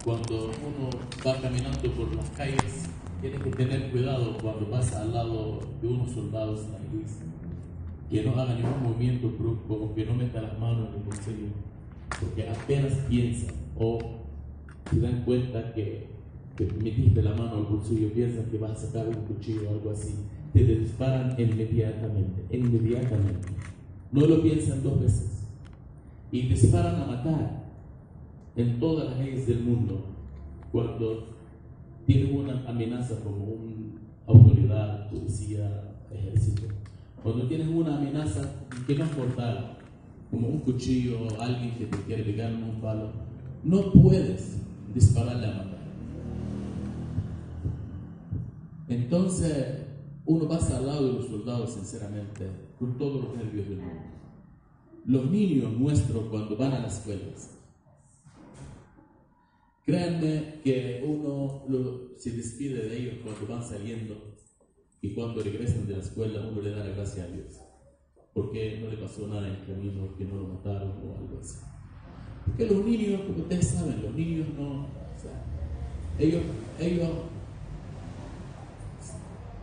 Cuando uno va caminando por las calles, tiene que tener cuidado cuando pasa al lado de unos soldados israelíes, que no haga ningún movimiento brusco o que no meta las manos en el bolsillo, porque apenas piensan o se dan cuenta que metiste la mano al bolsillo, piensan que vas a sacar un cuchillo o algo así, te disparan inmediatamente. No lo piensan dos veces y disparan a matar en todas las leyes del mundo cuando tienen una amenaza como una autoridad, policía, ejército. Cuando tienes una amenaza que no es mortal, como un cuchillo, alguien que te quiere pegar en un palo, no puedes dispararle a matar. Entonces, uno pasa al lado de los soldados, sinceramente, con todos los nervios del mundo. Los niños nuestros, cuando van a las escuelas, créanme que uno se despide de ellos cuando van saliendo y cuando regresan de la escuela, uno le da la gracia a Dios, porque no le pasó nada en el camino, que no lo mataron o algo así. Porque los niños, como ustedes saben, los niños no, o sea, ellos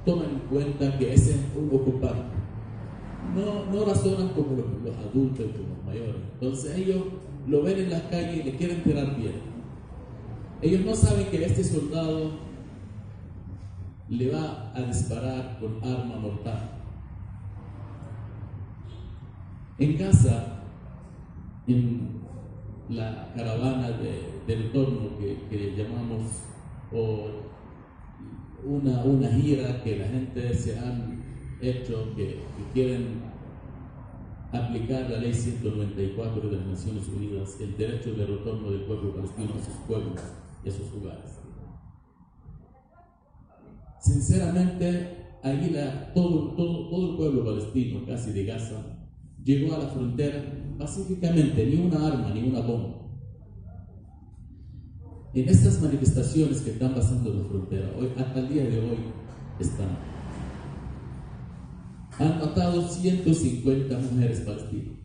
toman en cuenta que ese es un ocupante. No razonan como los adultos y como los mayores. Entonces ellos lo ven en las calles y le quieren tirar piedra. Ellos no saben que este soldado le va a disparar con arma mortal. En casa, en la caravana de retorno que llamamos, o una gira que la gente se han hecho, que quieren aplicar la ley 194 de las Naciones Unidas, el derecho de retorno del pueblo palestino a sus pueblos y a sus lugares. Sinceramente, ahí todo el pueblo palestino, casi de Gaza, llegó a la frontera pacíficamente, ni una arma, ni una bomba. En estas manifestaciones que están pasando en la frontera, hoy, hasta el día de hoy, han matado 150 mujeres palestinas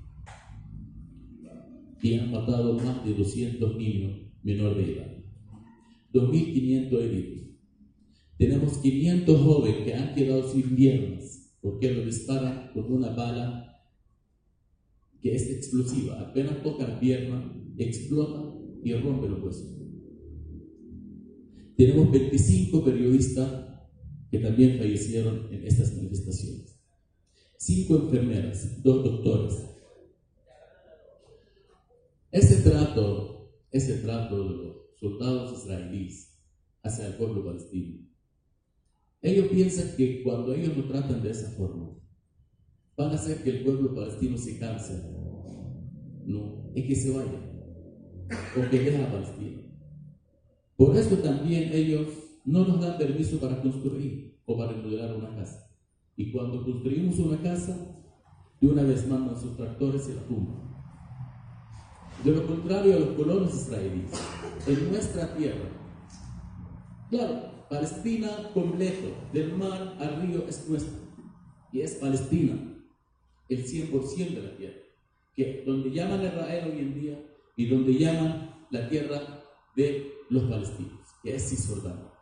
y han matado más de 200 niños menores de edad, 2.500 heridos. Tenemos 500 jóvenes que han quedado sin piernas porque lo disparan con una bala que es explosiva. Apenas toca la pierna, explota y rompe los huesos. Tenemos 25 periodistas que también fallecieron en estas manifestaciones. 5 enfermeras, 2 doctores. Ese trato de los soldados israelíes hacia el pueblo palestino, ellos piensan que cuando ellos lo tratan de esa forma, van a hacer que el pueblo palestino se canse. No, es que se vaya o que deje a Palestina. Por eso también ellos no nos dan permiso para construir o para remodelar una casa. Y cuando construimos una casa, de una vez mandan sus tractores y la tumban. De lo contrario a los colonos israelíes, en nuestra tierra, claro, Palestina completo, del mar al río es nuestra, y es Palestina, el 100% de la tierra, que donde llaman Israel hoy en día y donde llaman la tierra de los palestinos, que es Cisjordania.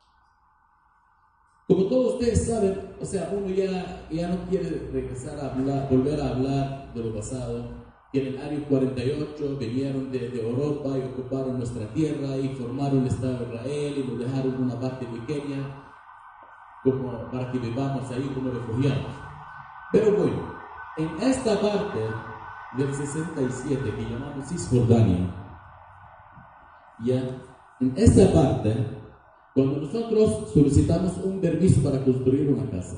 Como todos ustedes saben, o sea, uno ya no quiere regresar a hablar, volver a hablar de lo pasado, que en el año 48 vinieron de Europa y ocuparon nuestra tierra y formaron el Estado de Israel y nos dejaron una parte pequeña como para que vivamos ahí como refugiados. Pero bueno, en esta parte del 67 que llamamos Cisjordania, ya, en esta parte, cuando nosotros solicitamos un permiso para construir una casa,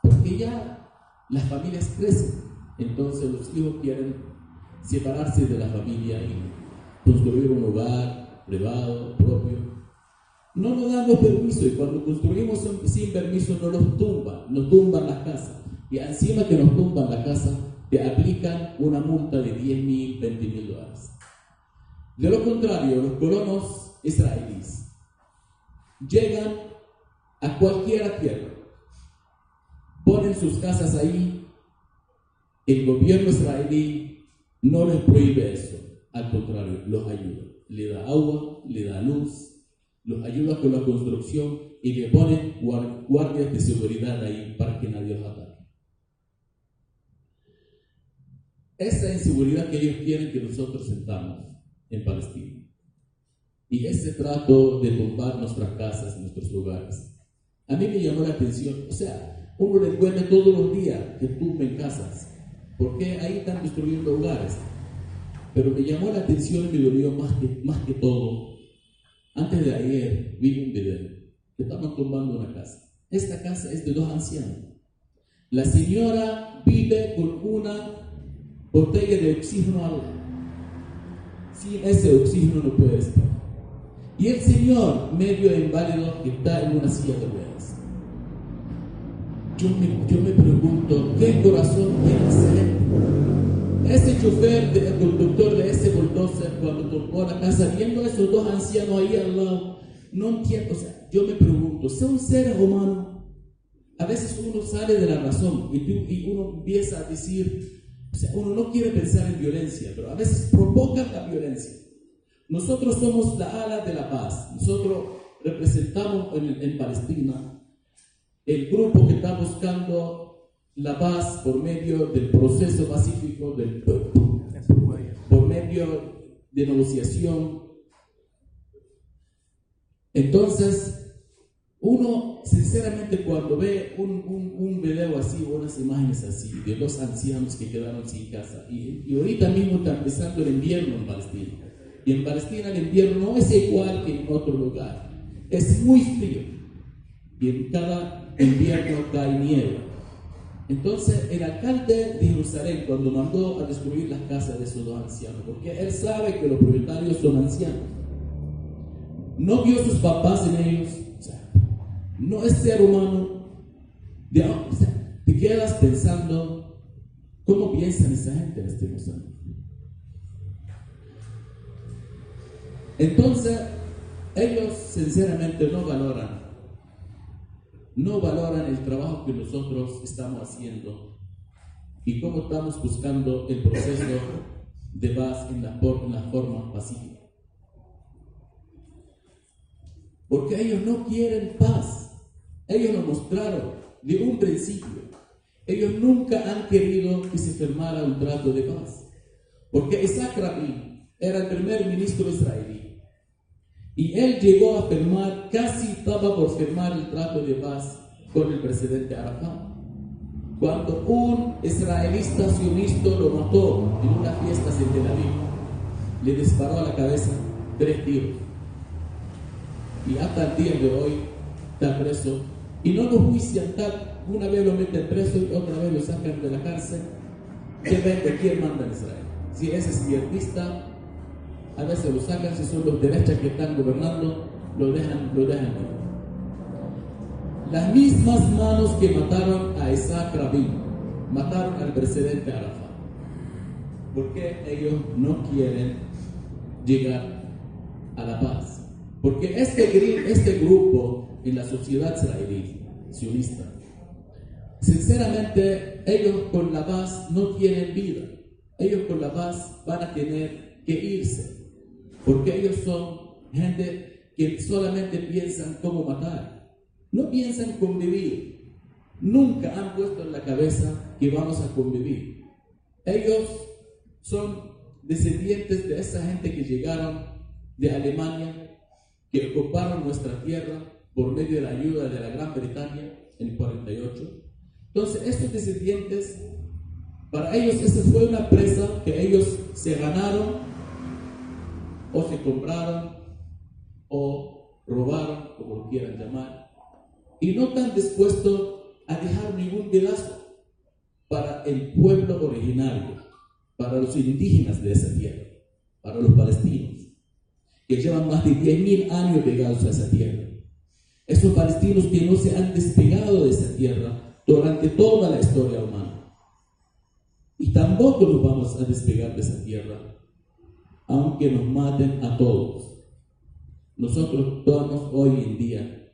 porque ya las familias crecen, entonces los hijos quieren separarse de la familia y construir un hogar privado, propio. No nos dan los permisos y cuando construimos sin permiso nos tumban las casas. Y encima que nos tumban la casa, te aplican una multa de $10,000, $20,000. De lo contrario, los colonos israelíes llegan a cualquier tierra, ponen sus casas ahí, el gobierno israelí no les prohíbe eso, al contrario, los ayuda, le da agua, le da luz, los ayuda con la construcción y le ponen guardias de seguridad ahí para que nadie los ataque. Esa inseguridad que ellos quieren que nosotros sentamos en Palestina. Y ese trato de tumbar nuestras casas, nuestros lugares. A mí me llamó la atención, o sea, uno le encuentra todos los días que tumben casas. ¿Por qué ahí están destruyendo hogares? Pero me llamó la atención y me dolió más que todo. Antes de ayer vi un video que estaban tumbando una casa. Esta casa es de 2 ancianos. La señora vive con una botella de oxígeno al lado. Sin ese oxígeno no puede estar. Y el señor, medio inválido, que está en una silla de ruedas. Yo me pregunto, ¿qué corazón tiene ese gente? Ese chofer, el conductor de ese bulldozer, cuando tocó la casa, viendo a esos 2 ancianos ahí al lado, no entiendo, o sea, yo me pregunto, ¿son seres humanos? A veces uno sale de la razón y uno empieza a decir, o sea, uno no quiere pensar en violencia, pero a veces provocan la violencia. Nosotros somos la ala de la paz. Nosotros representamos en Palestina el grupo que está buscando la paz por medio del proceso pacífico del pueblo, por medio de negociación. Entonces, uno sinceramente cuando ve un video así, unas imágenes así, de 2 ancianos que quedaron sin casa, y ahorita mismo está empezando el invierno en Palestina, y en Palestina el invierno no es igual que en otro lugar, es muy frío, y en cada invierno cae nieve. Entonces el alcalde de Jerusalén, cuando mandó a destruir las casas de esos 2 ancianos, porque él sabe que los propietarios son ancianos, no vio sus papás en ellos, o sea, no es ser humano, o sea, te quedas pensando cómo piensan esa gente lastimosamente. Entonces ellos sinceramente no valoran el trabajo que nosotros estamos haciendo y cómo estamos buscando el proceso de paz en la forma pacífica. Porque ellos no quieren paz. Ellos lo mostraron de un principio. Ellos nunca han querido que se firmara un trato de paz. Porque Isaac Rabin era el primer ministro israelí. Y él llegó a firmar, casi estaba por firmar el trato de paz con el presidente Arafat. Cuando un israelista sionista lo mató en una fiesta en Tel Aviv, le disparó a la cabeza 3 tiros. Y hasta el día de hoy está preso. Y no lo juician, una vez lo meten preso y otra vez lo sacan de la cárcel. Depende quién manda en Israel. Si es izquierdista, a veces lo sacan, si son los derechas que están gobernando, lo dejan ir. Las mismas manos que mataron a Isaac Rabin, mataron al presidente Arafat. Porque ellos no quieren llegar a la paz. Porque este grupo en la sociedad israelí, sionista, sinceramente, ellos con la paz no tienen vida. Ellos con la paz van a tener que irse. Porque ellos son gente que solamente piensan cómo matar. No piensan convivir. Nunca han puesto en la cabeza que vamos a convivir. Ellos son descendientes de esa gente que llegaron de Alemania, que ocuparon nuestra tierra por medio de la ayuda de la Gran Bretaña en el 48. Entonces, estos descendientes, para ellos esa fue una presa que ellos se ganaron o se compraron o robaron, como lo quieran llamar, y no están dispuestos a dejar ningún pedazo para el pueblo originario, para los indígenas de esa tierra, para los palestinos, que llevan más de 10.000 años pegados a esa tierra. Esos palestinos que no se han despegado de esa tierra durante toda la historia humana. Y tampoco nos vamos a despegar de esa tierra, aunque nos maten a todos. Nosotros estamos hoy en día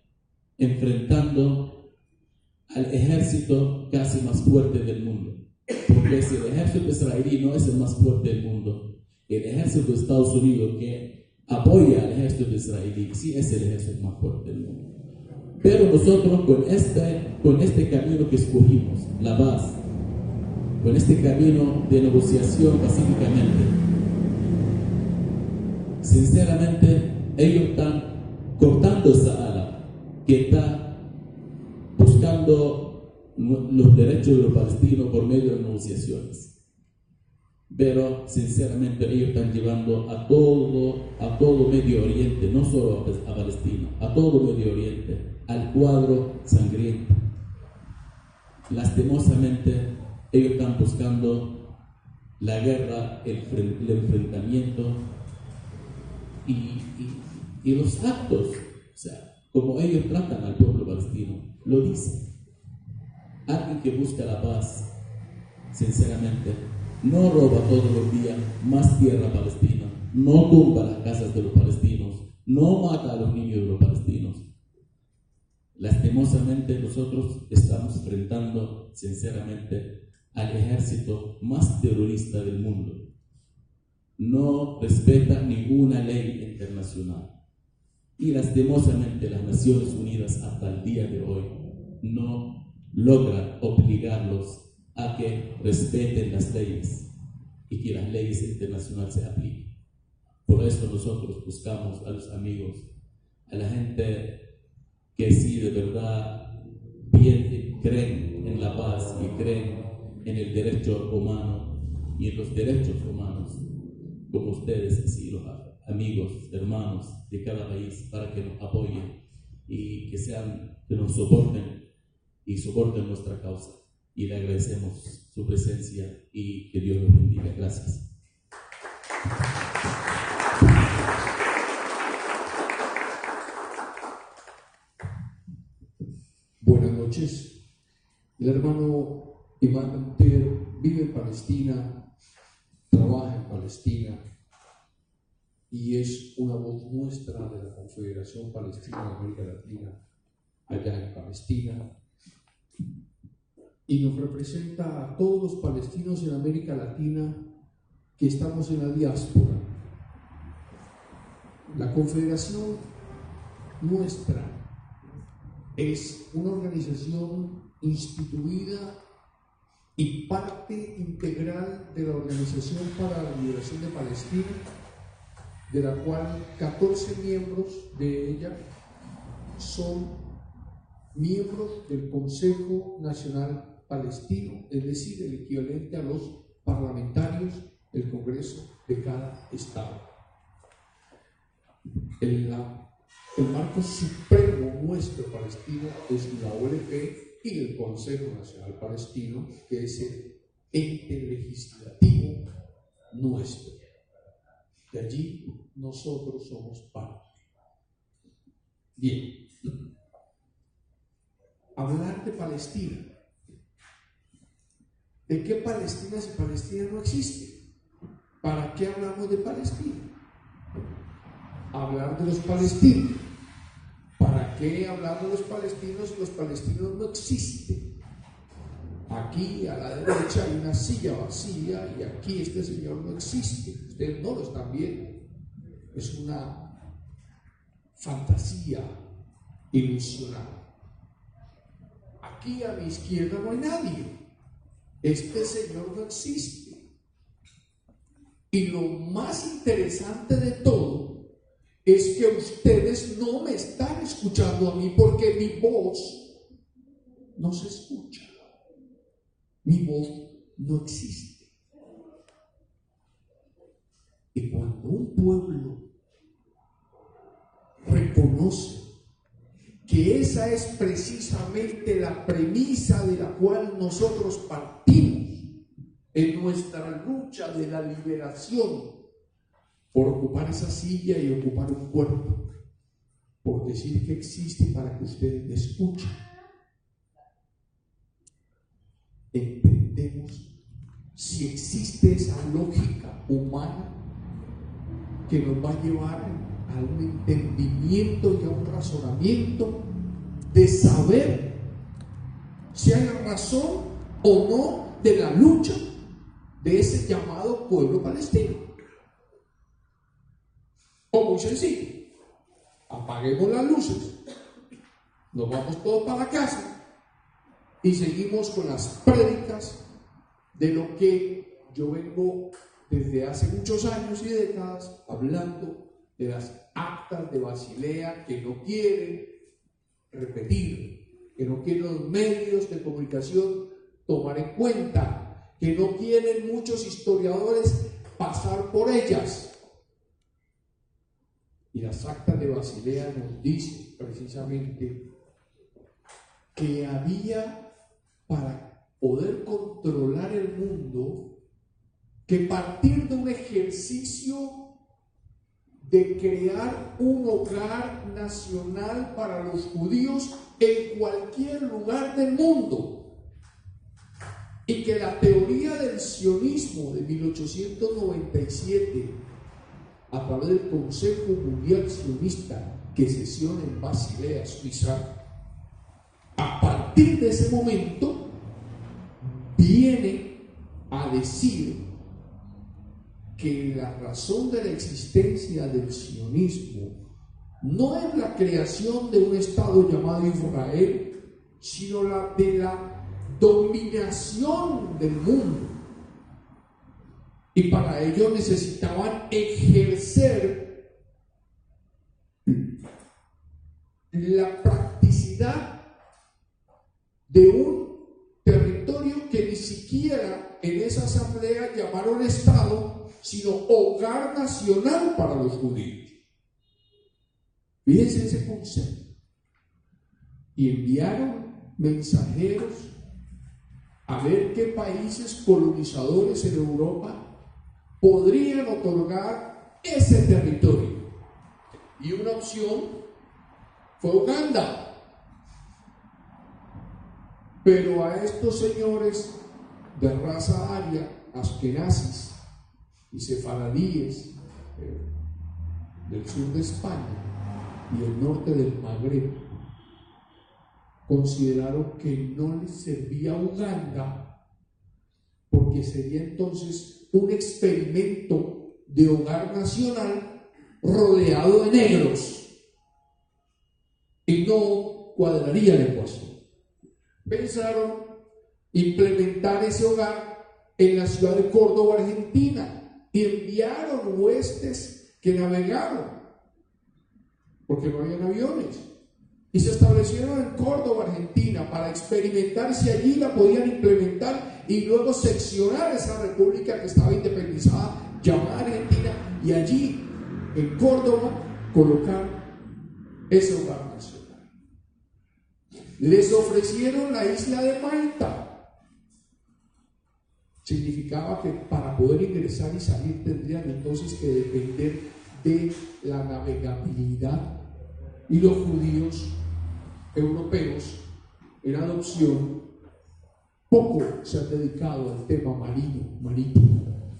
enfrentando al ejército casi más fuerte del mundo. Porque si el ejército israelí no es el más fuerte del mundo, el ejército de Estados Unidos, que apoya al ejército israelí. Sí, es el ejército más fuerte del mundo. Pero nosotros con este camino que escogimos, la paz, con este camino de negociación pacíficamente, sinceramente ellos están cortando esa ala que está buscando los derechos de los palestinos por medio de negociaciones. Pero sinceramente ellos están llevando a todo Medio Oriente, no solo a Palestina, a todo Medio Oriente, al cuadro sangriento. Lastimosamente, ellos están buscando la guerra, el enfrentamiento y los actos, o sea, como ellos tratan al pueblo palestino, lo dicen. Alguien que busca la paz, sinceramente, no roba todos los días más tierra palestina, no tumba las casas de los palestinos, no mata a los niños de los palestinos. Lastimosamente nosotros estamos enfrentando sinceramente al ejército más terrorista del mundo. No respeta ninguna ley internacional y lastimosamente las Naciones Unidas hasta el día de hoy no logran obligarlos a que respeten las leyes y que las leyes internacionales se apliquen. Por eso nosotros buscamos a los amigos, a la gente que sí de verdad creen en la paz y creen en el derecho humano y en los derechos humanos, como ustedes, así los amigos, hermanos de cada país, para que nos apoyen y que nos soporten y soporten nuestra causa. Y le agradecemos su presencia y que Dios los bendiga. Gracias. Buenas noches. El hermano Iván Montero vive en Palestina, trabaja en Palestina y es una voz nuestra de la Confederación Palestina de América Latina allá en Palestina. Y nos representa a todos los palestinos en América Latina que estamos en la diáspora. La Confederación nuestra es una organización instituida y parte integral de la Organización para la Liberación de Palestina, de la cual 14 miembros de ella son miembros del Consejo Nacional Palestino, es decir, el equivalente a los parlamentarios del Congreso de cada estado. El marco supremo nuestro palestino es la OLP y el Consejo Nacional Palestino, que es el ente legislativo nuestro. De allí nosotros somos parte. Bien. Hablar de Palestina. ¿De qué Palestina si Palestina no existe? ¿Para qué hablamos de Palestina? Hablar de los palestinos. ¿Para qué hablar de los palestinos si los palestinos no existen? Aquí a la derecha hay una silla vacía y aquí este señor no existe. Ustedes no lo están viendo. Es una fantasía ilusional. Aquí a mi izquierda no hay nadie. Este señor no existe. Y lo más interesante de todo es que ustedes no me están escuchando a mí porque mi voz no se escucha. Mi voz no existe. Y cuando un pueblo reconoce que esa es precisamente la premisa de la cual nosotros partimos en nuestra lucha de la liberación por ocupar esa silla y ocupar un cuerpo, por decir que existe para que ustedes me escuchen. Entendemos si existe esa lógica humana que nos va a llevar a un entendimiento y a un razonamiento de saber si hay razón o no de la lucha de ese llamado pueblo palestino. O muy sencillo, apaguemos las luces, nos vamos todos para la casa y seguimos con las prédicas de lo que yo vengo desde hace muchos años y décadas hablando de las actas de Basilea que no quieren repetir, que no quieren los medios de comunicación tomar en cuenta, que no quieren muchos historiadores pasar por ellas. Y las actas de Basilea nos dicen precisamente que había, para poder controlar el mundo, que partir de un ejercicio de crear un hogar nacional para los judíos en cualquier lugar del mundo, y que la teoría del sionismo de 1897, a través del Consejo Mundial Sionista que sesiona en Basilea, Suiza, a partir de ese momento viene a decir que la razón de la existencia del sionismo no es la creación de un Estado llamado Israel, sino la de la dominación del mundo. Y para ello necesitaban ejercer la practicidad de un territorio que ni siquiera en esa asamblea llamaron Estado, sino hogar nacional para los judíos. Fíjense ese concepto. Y enviaron mensajeros a ver qué países colonizadores en Europa podrían otorgar ese territorio. Y una opción fue Uganda. Pero a estos señores de raza aria, askenazis y sefaradíes del sur de España y el norte del Magreb, consideraron que no les servía Uganda, porque sería entonces un experimento de hogar nacional rodeado de negros y no cuadraría la ecuación. Pensaron implementar ese hogar en la ciudad de Córdoba, Argentina, y enviaron huestes que navegaron, porque no habían aviones, y se establecieron en Córdoba, Argentina, para experimentar si allí la podían implementar y luego seccionar esa república que estaba independizada, llamada Argentina, y allí, en Córdoba, colocar ese hogar nacional. Les ofrecieron la isla de Malta. Significaba que para poder ingresar y salir tendrían entonces que depender de la navegabilidad, y los judíos europeos en adopción poco se han dedicado al tema marítimo,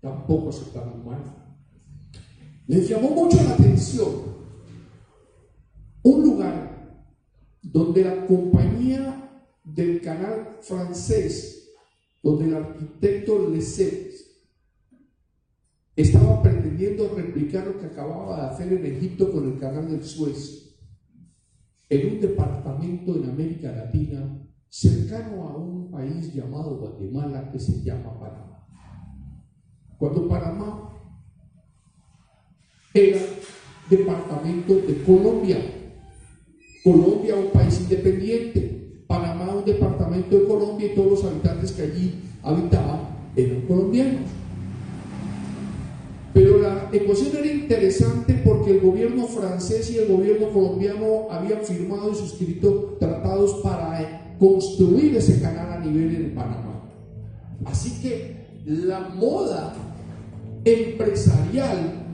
tampoco aceptaron mal. Les llamó mucho la atención un lugar donde la compañía del canal francés, donde el arquitecto Lesseps estaba pretendiendo replicar lo que acababa de hacer en Egipto con el canal del Suez, en un departamento en América Latina cercano a un país llamado Guatemala, que se llama Panamá. Cuando Panamá era departamento de Colombia, Colombia un país independiente, Panamá un departamento de Colombia, y todos los habitantes que allí habitaban eran colombianos. Pero la ecuación era interesante porque el gobierno francés y el gobierno colombiano habían firmado y suscrito tratados para construir ese canal a nivel en Panamá. Así que la moda empresarial,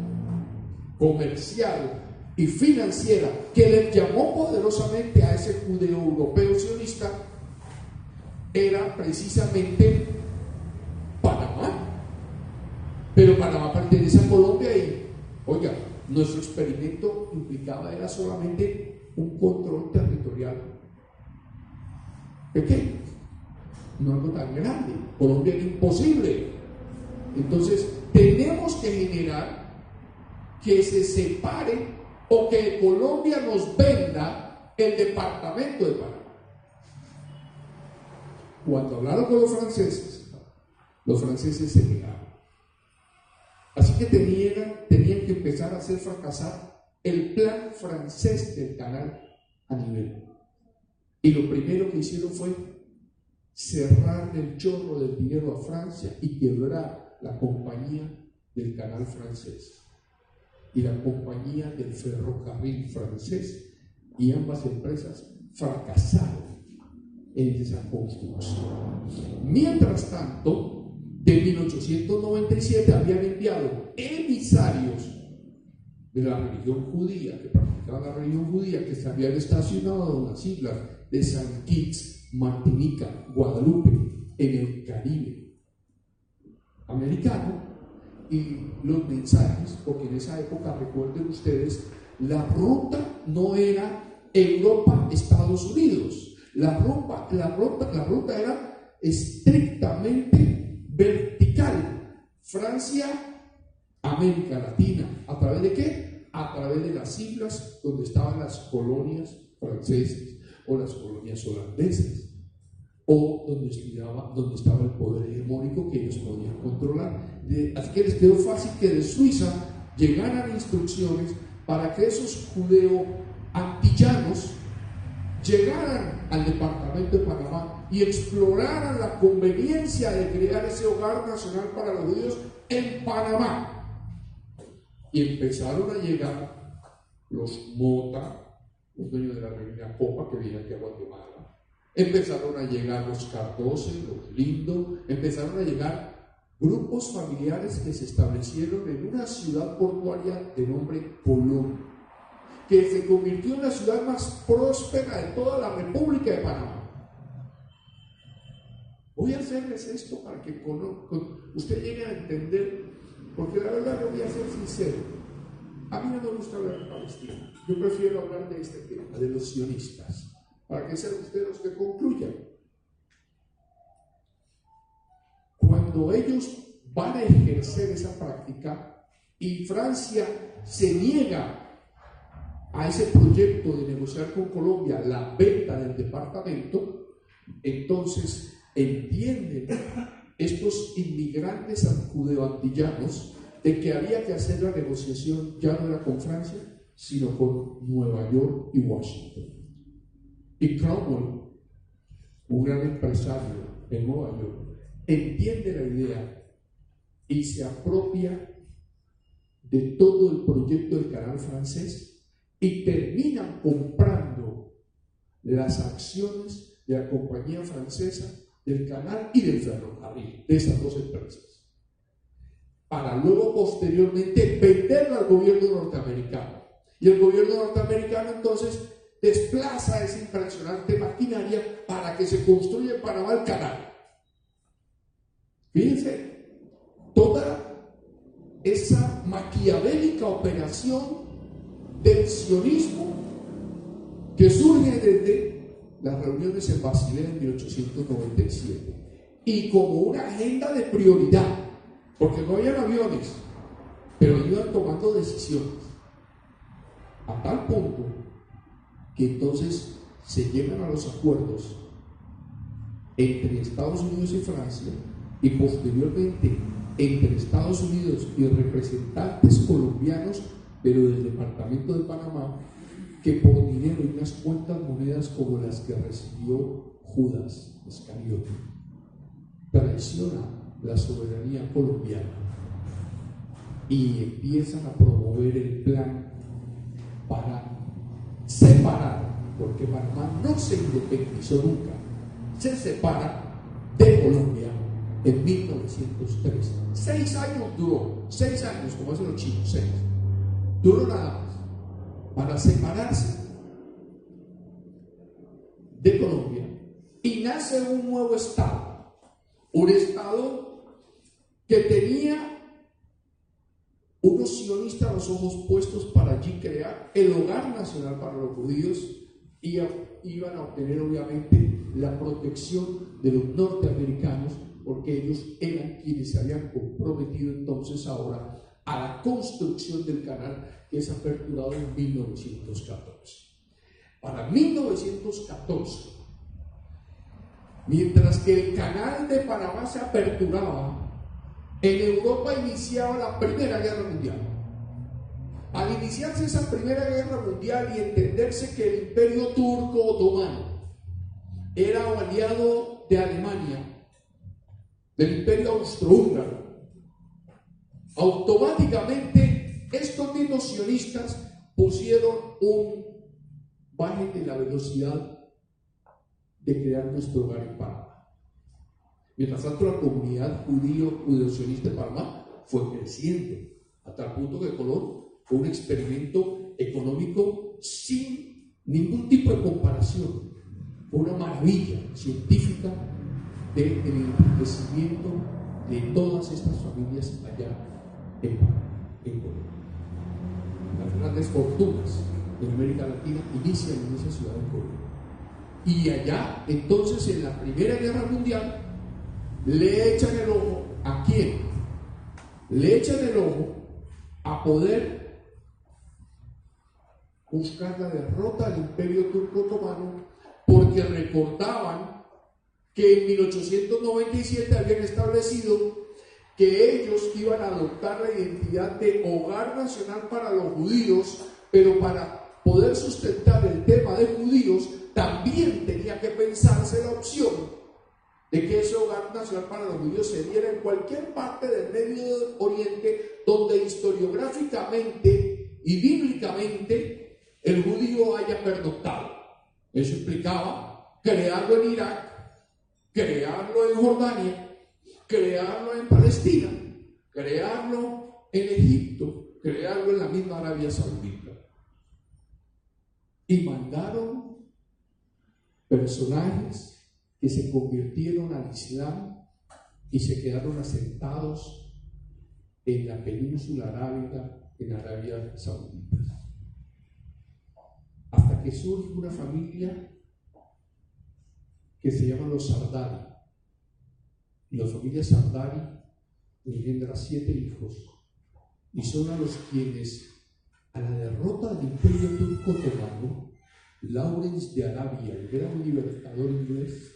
comercial y financiera que le llamó poderosamente a ese judeo europeo sionista era precisamente Panamá. Pero Panamá pertenece a Colombia y, oiga, nuestro experimento implicaba era solamente un control territorial pequeño, no algo tan grande. Colombia era imposible. Entonces tenemos que generar que se separe o que Colombia nos venda el departamento de Panamá. Cuando hablaron con los franceses se negaron. Así que tenían que empezar a hacer fracasar el plan francés del canal a nivel. Y lo primero que hicieron fue cerrar el chorro del dinero a Francia y quebrar la compañía del canal francés y la compañía del ferrocarril francés, y ambas empresas fracasaron en esa construcción. Mientras tanto, de 1897 habían enviado emisarios de la religión judía, que practicaban la religión judía, que se habían estacionado en las islas de San Kitts, Martinica, Guadalupe, en el Caribe americano, y los mensajes, porque en esa época, recuerden ustedes, la ruta no era Europa-Estados Unidos, la ruta era estrictamente vertical, Francia-América Latina. ¿A través de qué? A través de las islas donde estaban las colonias francesas o las colonias holandesas, o donde estaba el poder hegemónico que ellos podían controlar. Así que les quedó fácil que de Suiza llegaran instrucciones para que esos judeo-antillanos llegaran al departamento de Panamá y exploraran la conveniencia de crear ese hogar nacional para los judíos en Panamá. Y empezaron a llegar los Mota, los dueños de la reina Popa, que venían de Guatemala. Empezaron a llegar los Cardoso, los Lindo, empezaron a llegar grupos familiares que se establecieron en una ciudad portuaria de nombre Colón, que se convirtió en la ciudad más próspera de toda la República de Panamá. Voy a hacerles esto para que usted llegue a entender, porque la verdad yo voy a ser sincero, a mí no me gusta hablar de Palestina, yo prefiero hablar de este tema, de los sionistas, para que sean ustedes los que concluyan. Cuando ellos van a ejercer esa práctica y Francia se niega a ese proyecto de negociar con Colombia la venta del departamento, entonces entienden estos inmigrantes judeo-antillanos de que había que hacer la negociación ya no era con Francia, sino con Nueva York y Washington. Y Cromwell, un gran empresario en Nueva York, entiende la idea y se apropia de todo el proyecto del canal francés y terminan comprando las acciones de la compañía francesa, del canal y del ferrocarril, de esas dos empresas, para luego posteriormente venderla al gobierno norteamericano. Y el gobierno norteamericano entonces desplaza esa impresionante maquinaria para que se construya en Panamá el canal. Fíjense, toda esa maquiavélica operación del sionismo que surge desde las reuniones en Basilea en 1897 y como una agenda de prioridad, porque no habían aviones, pero iban tomando decisiones a tal punto que entonces se llegan a los acuerdos entre Estados Unidos y Francia, y posteriormente entre Estados Unidos y representantes colombianos, pero del departamento de Panamá, que por dinero y unas cuantas monedas como las que recibió Judas Iscariote, traiciona la soberanía colombiana y empiezan a promover el plan para separar, porque Panamá no se independizó nunca, se separa de Colombia en 1903. 6 años duró, 6 años, como hacen los chinos, 6. Duró nada más para separarse de Colombia y nace un nuevo estado, un estado que tenía unos sionistas a los ojos puestos para allí crear el hogar nacional para los judíos, y iban a obtener obviamente la protección de los norteamericanos, porque ellos eran quienes se habían comprometido entonces ahora a la construcción del canal, que es aperturado en 1914. Para 1914, mientras que el canal de Panamá se aperturaba, en Europa iniciaba la Primera Guerra Mundial. Al iniciarse esa Primera Guerra Mundial y entenderse que el Imperio Turco Otomano era aliado de Alemania, del Imperio Austrohúngaro, automáticamente estos mismos sionistas pusieron un baje de la velocidad de crear nuestro hogar en Panamá. Mientras tanto, la comunidad judío-sionista de Panamá fue creciendo a tal punto que Colón fue un experimento económico sin ningún tipo de comparación. Fue una maravilla científica del enriquecimiento de todas estas familias allá en Panamá, en Colombia. Las grandes fortunas de América Latina inician en esa ciudad de Colombia. Y allá, entonces, en la Primera Guerra Mundial, le echan el ojo ¿a quién? Le echan el ojo a poder buscar la derrota del Imperio Turco Otomano, porque recordaban que en 1897 habían establecido que ellos iban a adoptar la identidad de hogar nacional para los judíos, pero para poder sustentar el tema de judíos también tenía que pensarse la opción de que ese hogar nacional para los judíos se diera en cualquier parte del Medio Oriente donde historiográficamente y bíblicamente el judío haya pernoctado. Eso implicaba crearlo en Irak, crearlo en Jordania, crearlo en Palestina, crearlo en Egipto, crearlo en la misma Arabia Saudita. Y mandaron personajes que se convirtieron al Islam y se quedaron asentados en la península arábiga, en Arabia Saudita. Hasta que surge una familia que se llama los Sardari. Y la familia Sardari engendra 7 hijos y son a los quienes, a la derrota del Imperio Turco Otomano, Lawrence de Arabia, el gran libertador inglés,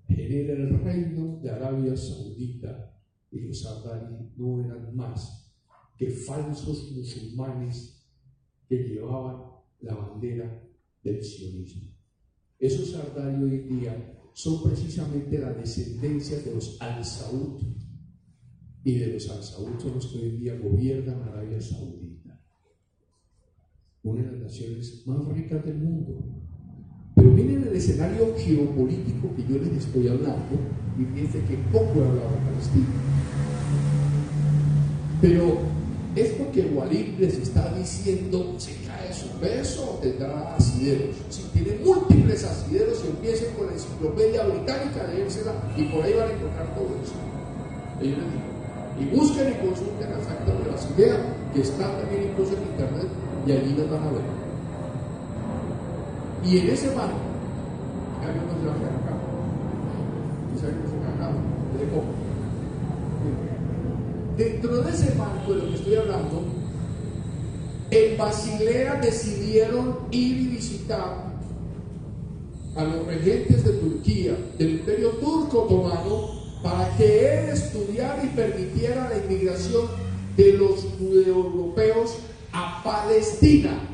genera el reino de Arabia Saudita, y los Sardari no eran más que falsos musulmanes que llevaban la bandera del sionismo. Esos Sardari hoy en día son precisamente la descendencia de los Al-Saud, y de los Al-Saud son los que hoy en día gobiernan Arabia Saudita, una de las naciones más ricas del mundo. Pero miren el escenario geopolítico que yo les estoy hablando, y fíjense que poco he hablado de Palestina. Pero es porque Walid les está diciendo: se cae su peso, tendrá asideros. Si tiene múltiples asideros, empiecen con la enciclopedia británica, leérsela, y por ahí van a encontrar todo eso. Ellos les digo, y busquen y consulten las actas de Basilea, que están también incluso en internet, y allí las van a ver. Y en ese marco, ya no se va a hacer acá, quizá no se acá, de cómo. Dentro de ese marco de lo que estoy hablando, en Basilea decidieron ir y visitar a los regentes de Turquía, del Imperio Turco Otomano, para que él estudiara y permitiera la inmigración de los judeoeuropeos a Palestina.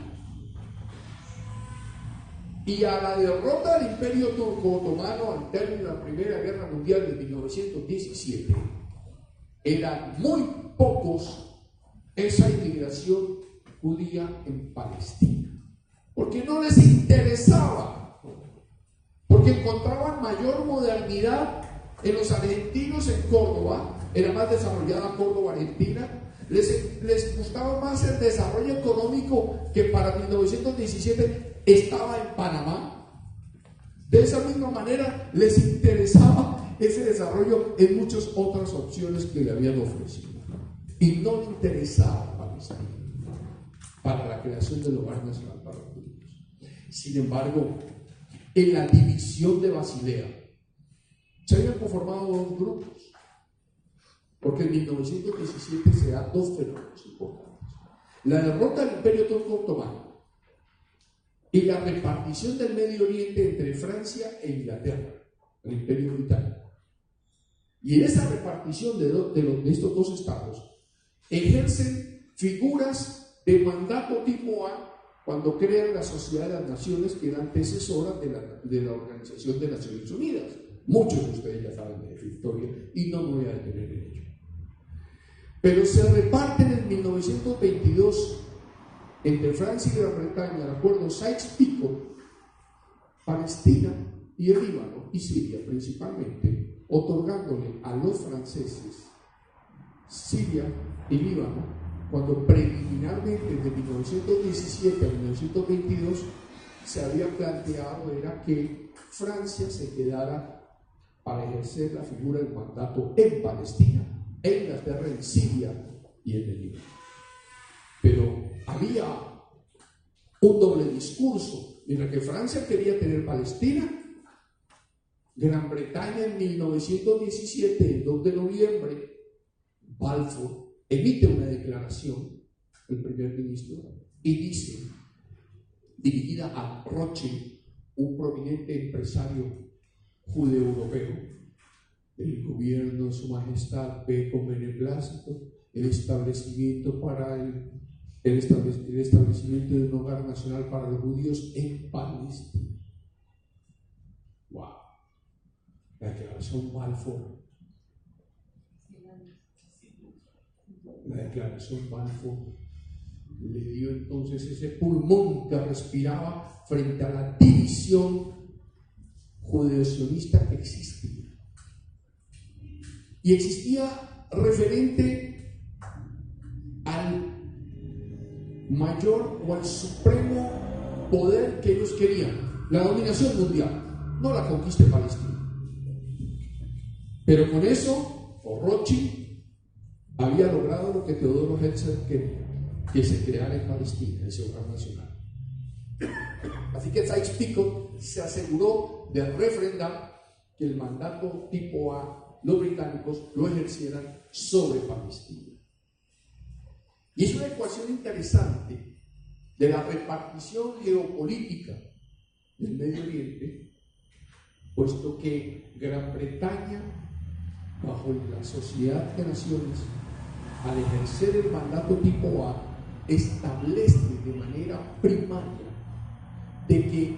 Y a la derrota del Imperio Turco Otomano al término de la Primera Guerra Mundial de 1917, eran muy pocos esa inmigración judía en Palestina, porque no les interesaba, porque encontraban mayor modernidad en los argentinos en Córdoba, era más desarrollada Córdoba, Argentina, les gustaba más el desarrollo económico que para 1917 estaba en Panamá. De esa misma manera les interesaba ese desarrollo en muchas otras opciones que le habían ofrecido, y no le interesaba Palestina para la creación del hogar nacional para los judíos. Sin embargo, en la división de Basilea se habían conformado 2 grupos. porque en 1917 se dan dos fenómenos importantes: la derrota del Imperio Turco Otomano y la repartición del Medio Oriente entre Francia e Inglaterra, el Imperio Británico. Y en esa repartición de estos dos estados ejercen figuras de mandato tipo A cuando crean la Sociedad de las Naciones, que era antecesora de la Organización de Naciones Unidas. Muchos de ustedes ya saben de esa historia y no me voy a detener en ello. Pero se reparten en 1922 entre Francia y Gran Bretaña, de acuerdo a Sykes-Picot, Palestina y el Líbano y Siria principalmente, otorgándole a los franceses Siria y Líbano, cuando preliminarmente desde 1917 a 1922 se había planteado era que Francia se quedara para ejercer la figura del mandato en Palestina, e Inglaterra en Siria y en el Líbano. Pero había un doble discurso. Mientras que Francia quería tener Palestina, Gran Bretaña en 1917, el 2 de noviembre, Balfour emite una declaración, el primer ministro, y dice, dirigida a Rothschild, un prominente empresario judeo-europeo: el gobierno de su majestad ve con beneplácito el establecimiento de un hogar nacional para los judíos en Palestina. ¡Wow! La declaración Balfour. La declaración Balfour le dio entonces ese pulmón que respiraba frente a la división judeo-sionista que existía. Y existía referente al mayor o al supremo poder que ellos querían, la dominación mundial, no la conquista de Palestina. Pero con eso, Rothschild había logrado lo que Teodoro Herzl quería, que se creara en Palestina ese hogar nacional. Así que Sykes-Picot se aseguró de refrendar que el mandato tipo A, los británicos lo ejercieran sobre Palestina. Y es una ecuación interesante de la repartición geopolítica del Medio Oriente, puesto que Gran Bretaña, bajo la Sociedad de Naciones, al ejercer el mandato tipo A, establece de manera primaria de que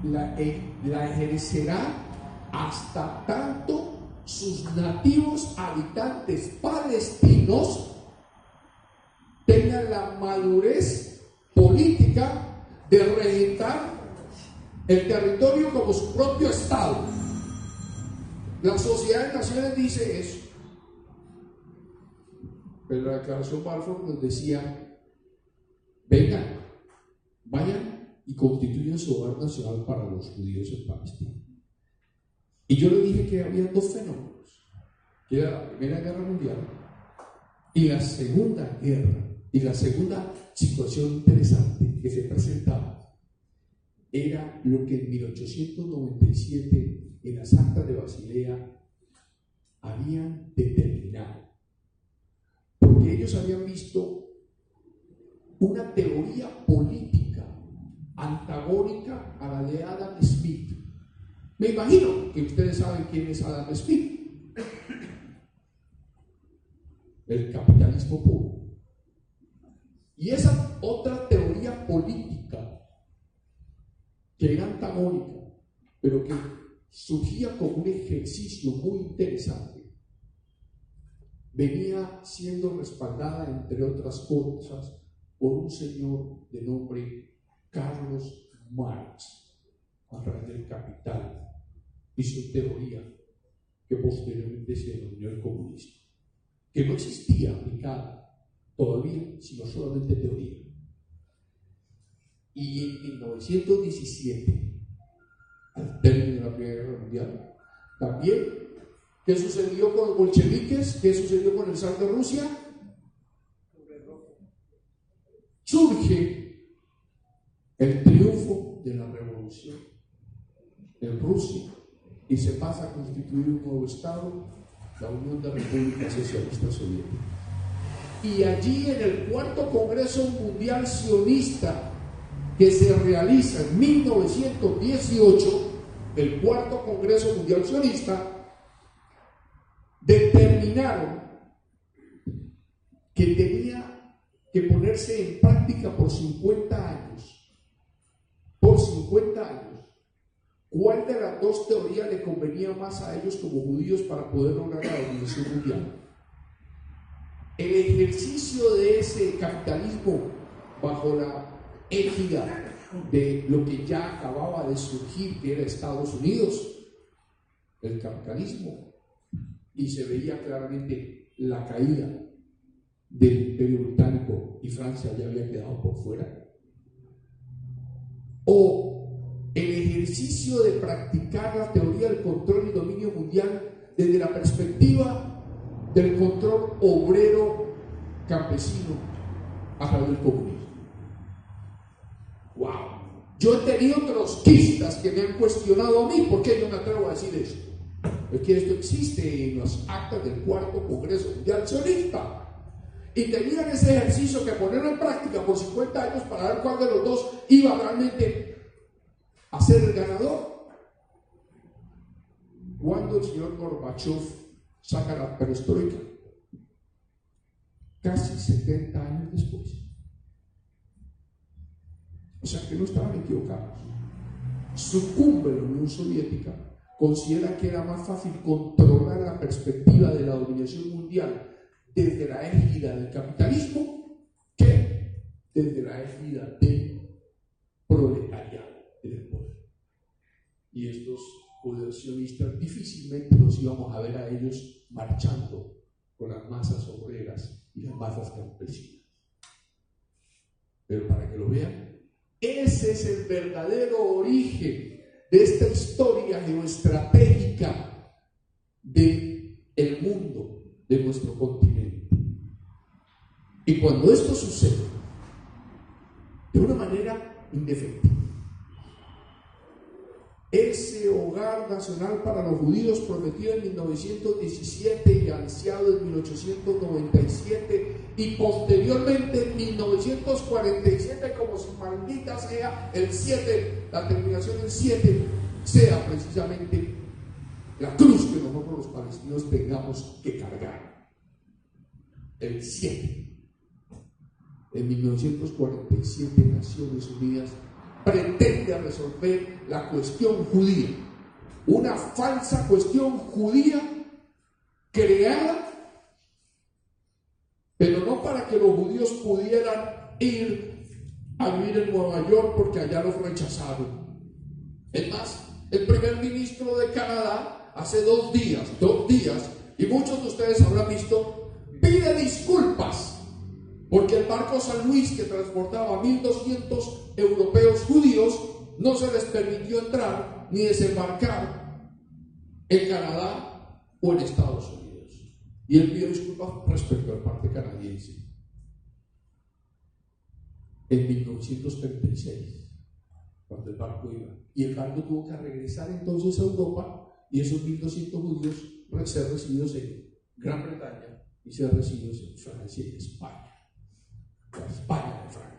la ejercerá hasta tanto sus nativos habitantes palestinos tengan la madurez política de regentar el territorio como su propio Estado. La Sociedad de Naciones dice eso, pero la declaración Balfour nos decía: vengan, vayan y constituyan su hogar nacional para los judíos en Palestina. Y yo le dije que había dos fenómenos, que era la Primera Guerra Mundial y la Segunda Guerra. Y la segunda situación interesante que se presentaba era lo que en 1897 en las actas de Basilea habían determinado, porque ellos habían visto una teoría política antagónica a la de Adam Smith. Me imagino que ustedes saben quién es Adam Smith. El capitalismo puro. Y esa otra teoría política, que era antagónica, pero que surgía como un ejercicio muy interesante, venía siendo respaldada, entre otras cosas, por un señor de nombre Carlos Marx, a través del Capital y su teoría, que posteriormente se denominó el comunismo, que no existía aplicada todavía, sino solamente teoría. Y en 1917, al término de la Primera Guerra Mundial, también, ¿qué sucedió con los bolcheviques? ¿Qué sucedió con el zar de Rusia? Surge el triunfo de la revolución en Rusia y se pasa a constituir un nuevo Estado la Unión de Repúblicas Socialistas Soviéticas. Y allí en el cuarto Congreso Mundial Sionista que se realiza en 1918, el cuarto Congreso Mundial Sionista, determinaron que tenía que ponerse en práctica por 50 años, cuál de las dos teorías le convenía más a ellos como judíos para poder lograr la dominación mundial. El ejercicio de ese capitalismo bajo la égida de lo que ya acababa de surgir, que era Estados Unidos, el capitalismo, y se veía claramente la caída del Imperio Británico y Francia ya había quedado por fuera, o el ejercicio de practicar la teoría del control y dominio mundial desde la perspectiva del control obrero campesino a través del comunismo. ¡Wow! Yo he tenido trotskistas que me han cuestionado a mí, ¿por qué yo me atrevo a decir esto? Es que esto existe en las actas del cuarto Congreso Mundial Sionista. Y tenían ese ejercicio que ponerlo en práctica por 50 años para ver cuál de los dos iba realmente a ser el ganador. Cuando el señor Gorbachev saca la perestroika, casi 70 años después. O sea que no estaban equivocados. Sucumbe la Unión Soviética, considera que era más fácil controlar la perspectiva de la dominación mundial desde la égida del capitalismo que desde la égida del proletariado en el poder. Y estos judíos sionistas difícilmente nos íbamos a ver a ellos marchando con las masas obreras y las masas campesinas. Pero para que lo vean, ese es el verdadero origen de esta historia geoestratégica del mundo, de nuestro continente. Y cuando esto sucede de una manera indefectible, ese hogar nacional para los judíos prometido en 1917 y ansiado en 1897 y posteriormente en 1947, como si maldita sea el 7, la terminación del 7, sea precisamente la cruz que nosotros los palestinos tengamos que cargar. El 7. En 1947 Naciones Unidas pretende resolver la cuestión judía, una falsa cuestión judía creada, pero no para que los judíos pudieran ir a vivir en Nueva York porque allá los rechazaron. Es más, el primer ministro de Canadá hace 2 días, y muchos de ustedes habrán visto, pide disculpas porque el barco San Luis, que transportaba 1.200 europeos judíos, no se les permitió entrar ni desembarcar en Canadá o en Estados Unidos. Y él pidió disculpas respecto al parte canadiense. En 1936, cuando el barco iba. Y el barco tuvo que regresar entonces a Europa, y esos 1.200 judíos ser recibidos en Gran Bretaña y ser recibidos en Francia y en España. La España de Franco.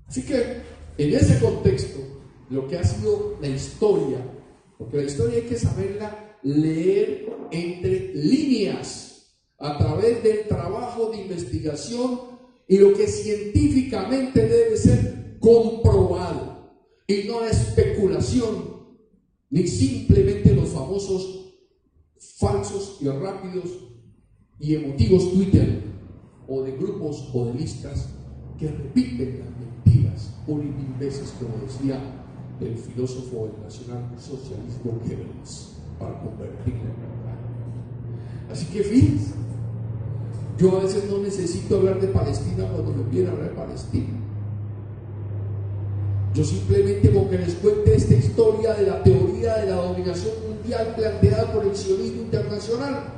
Así que en ese contexto, lo que ha sido la historia, porque la historia hay que saberla leer entre líneas a través del trabajo de investigación y lo que científicamente debe ser comprobado, y no la especulación ni simplemente los famosos falsos y rápidos y emotivos Twitter o de grupos o de listas que repiten las mentiras una y mil veces, como decía el filósofo del nacionalsocialismo Goebbels, para convertirla en verdad. Así que fíjense, yo a veces no necesito hablar de Palestina cuando me piden hablar de Palestina. Yo simplemente con que les cuente esta historia de la teoría de la dominación mundial planteada por el sionismo internacional,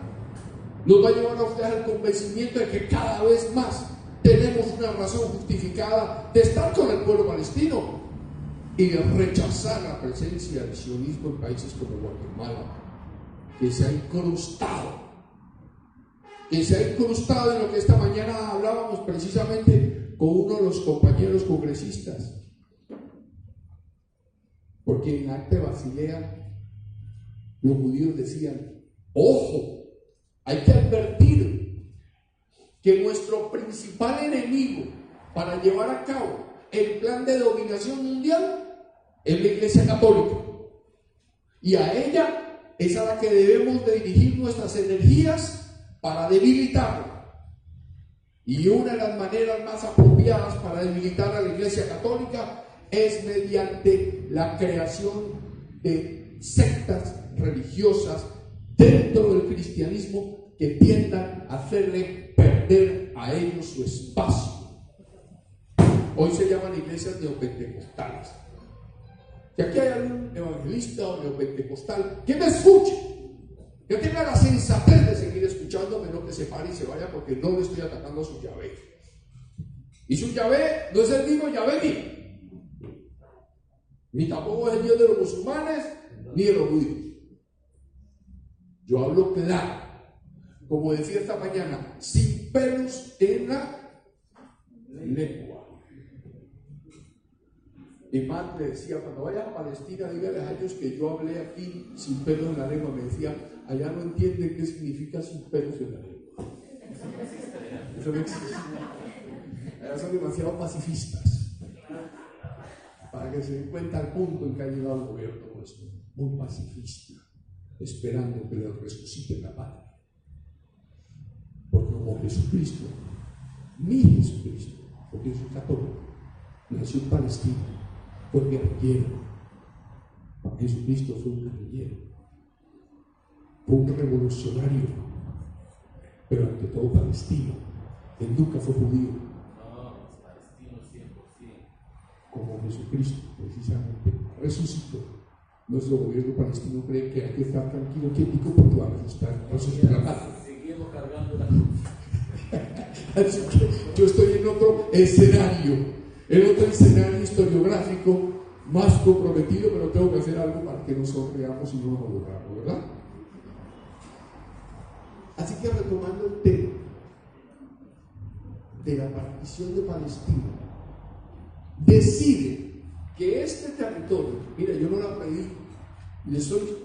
nos va a llevar a ustedes al convencimiento de que cada vez más tenemos una razón justificada de estar con el pueblo palestino y de rechazar la presencia del sionismo en países como Guatemala, que se ha incrustado en lo que esta mañana hablábamos precisamente con uno de los compañeros congresistas. Porque en Acta de Basilea los judíos decían: ojo, hay que advertir que nuestro principal enemigo para llevar a cabo el plan de dominación mundial es la Iglesia Católica, y a ella es a la que debemos de dirigir nuestras energías para debilitarla. Y una de las maneras más apropiadas para debilitar a la Iglesia Católica es mediante la creación de sectas religiosas dentro del cristianismo que tiendan a hacerle perder a ellos su espacio. Hoy se llaman iglesias neopentecostales. Si aquí hay algún evangelista o neopentecostal que me escuche, que tenga la sensatez de seguir escuchándome, no que se pare y se vaya, porque no le estoy atacando a su Yahvé. Y su Yahvé no es el mismo Yahvé mío, ni tampoco es el Dios de los musulmanes ni de los judíos. Yo hablo claro, como decía esta mañana, sin pelos en la lengua. Mi madre decía: cuando vayas a Palestina, dígales a ellos que yo hablé aquí sin pelos en la lengua. Me decía: allá no entienden qué significa sin pelos en la lengua. Eso no existe. Allá son demasiado pacifistas para que se den cuenta al punto en que ha llegado el gobierno nuestro. Muy pacifista, esperando que le resuciten la patria. Porque como Jesucristo, mi Jesucristo, porque yo soy católico, nació en Palestina, fue guerrillero. Jesucristo fue un guerrillero, fue un revolucionario, pero ante todo palestino. Él nunca fue judío. No, palestino 100%. Como Jesucristo, precisamente, resucitó. Nuestro gobierno palestino cree que hay que estar tranquilo, quietico, porque va a resucitar la patria. Seguimos cargando la cruz. Así que yo estoy en otro escenario historiográfico más comprometido, pero tengo que hacer algo para que nos sonreamos y no nos aburramos, ¿verdad? Así que, retomando el tema de la partición de Palestina, decide que este territorio, mira, yo no la pedí, les juro,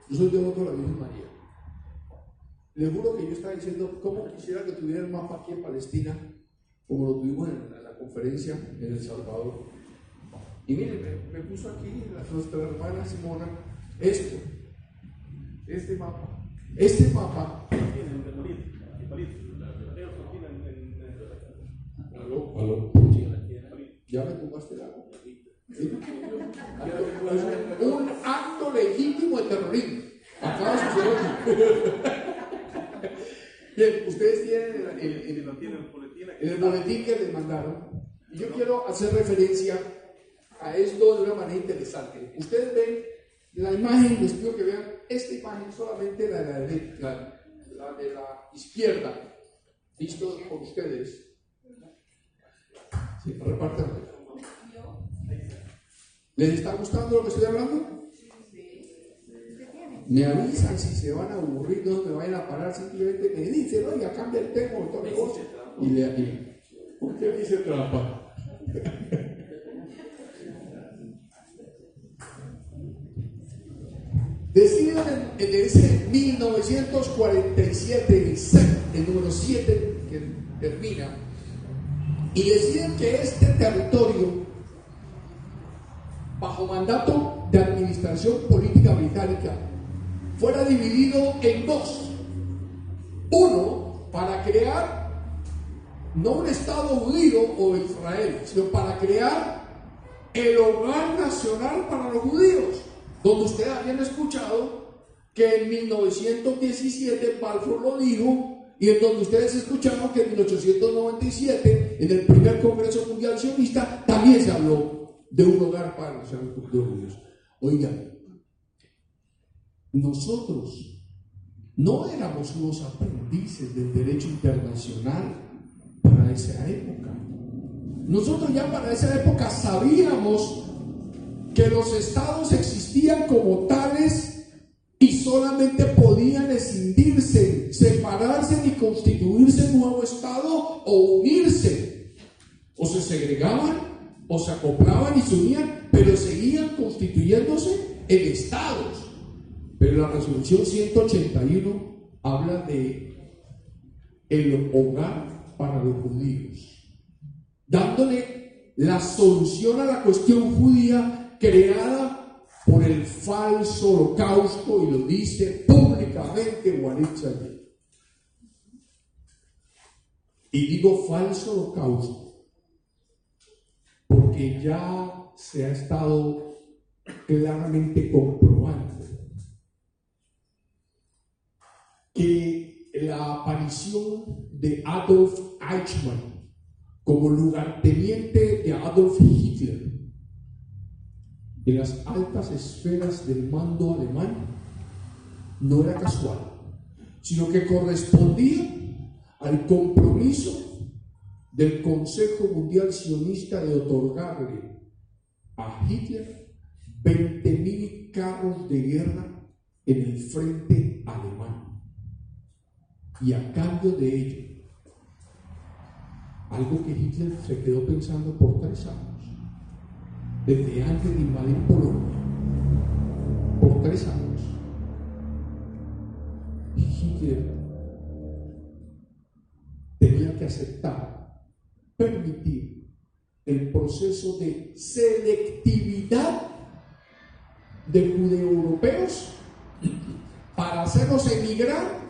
yo soy devoto de la Virgen María. Les juro que yo estaba diciendo cómo quisiera que tuviera el mapa aquí en Palestina, como lo tuvimos en la conferencia en El Salvador. Y miren, me puso aquí nuestra hermana Simona este mapa. Aló. ¿Ya me tumbaste la agua? Un acto legítimo de terrorismo acaba de suceder. Bien, ustedes tienen el boletín que les mandaron, y yo quiero hacer referencia a esto de una manera interesante. Ustedes ven la imagen, les pido que vean esta imagen, solamente la de la derecha, la de la izquierda, visto por ustedes. Sí, repártanlo. ¿Les está gustando lo que estoy hablando? Me avisan si se van a aburrir, no me vayan a parar, simplemente me dicen: oiga, cambia el tema o toda cosa. Y le aquí. ¿Por qué dice trampa? Deciden en ese 1947, el número 7 que termina, y deciden que este territorio, bajo mandato de administración política británica, fuera dividido en dos. Uno, para crear no un Estado judío o Israel, sino para crear el hogar nacional para los judíos, donde ustedes habían escuchado que en 1917 Balfour lo dijo, y en donde ustedes escucharon que en 1897, en el primer Congreso Mundial Sionista, también se habló de un hogar para los judíos. Oigan, nosotros no éramos unos aprendices del derecho internacional para esa época. Nosotros ya para esa época sabíamos que los estados existían como tales y solamente podían escindirse, separarse y constituirse un nuevo estado o unirse. O se segregaban, o se acoplaban y se unían, pero seguían constituyéndose en estados. Pero la resolución 181 habla de el hogar para los judíos, dándole la solución a la cuestión judía creada por el falso holocausto, y lo dice públicamente Walid Shayek. Y digo falso holocausto porque ya se ha estado claramente comprobando que la aparición de Adolf Eichmann como lugarteniente de Adolf Hitler en las altas esferas del mando alemán no era casual, sino que correspondía al compromiso del Consejo Mundial Sionista de otorgarle a Hitler 20.000 carros de guerra en el frente alemán. Y a cambio de ello, algo que Hitler se quedó pensando por 3 años, desde antes de invadir Polonia, por 3 años, Hitler tenía que aceptar, permitir el proceso de selectividad de judeoeuropeos para hacerlos emigrar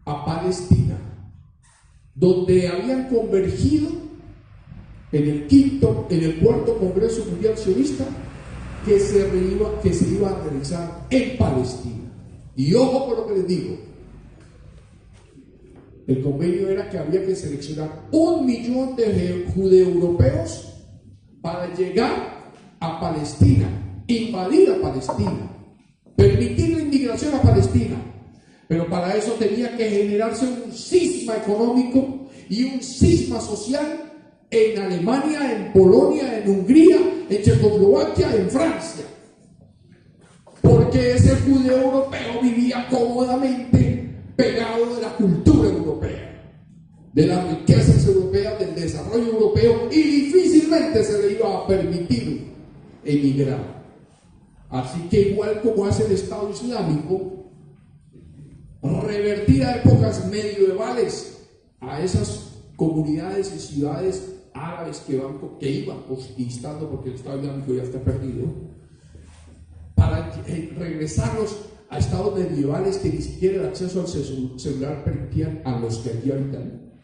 a Palestina, donde habían convergido en el cuarto Congreso Mundial Sionista que se iba a realizar en Palestina. Y ojo con lo que les digo, el convenio era que había que seleccionar 1 millón de judeoeuropeos para llegar a Palestina, invadir a Palestina, permitir la inmigración a Palestina. Pero para eso tenía que generarse un cisma económico y un cisma social en Alemania, en Polonia, en Hungría, en Checoslovaquia, en Francia. Porque ese judeo europeo vivía cómodamente pegado de la cultura europea, de las riquezas europeas, del desarrollo europeo, y difícilmente se le iba a permitir emigrar. Así que igual como hace el Estado Islámico, revertir a épocas medievales a esas comunidades y ciudades árabes que iban conquistando, porque el Estado Islámico ya está perdido, para regresarlos a estados medievales que ni siquiera el acceso al celular permitían a los que allí habitan.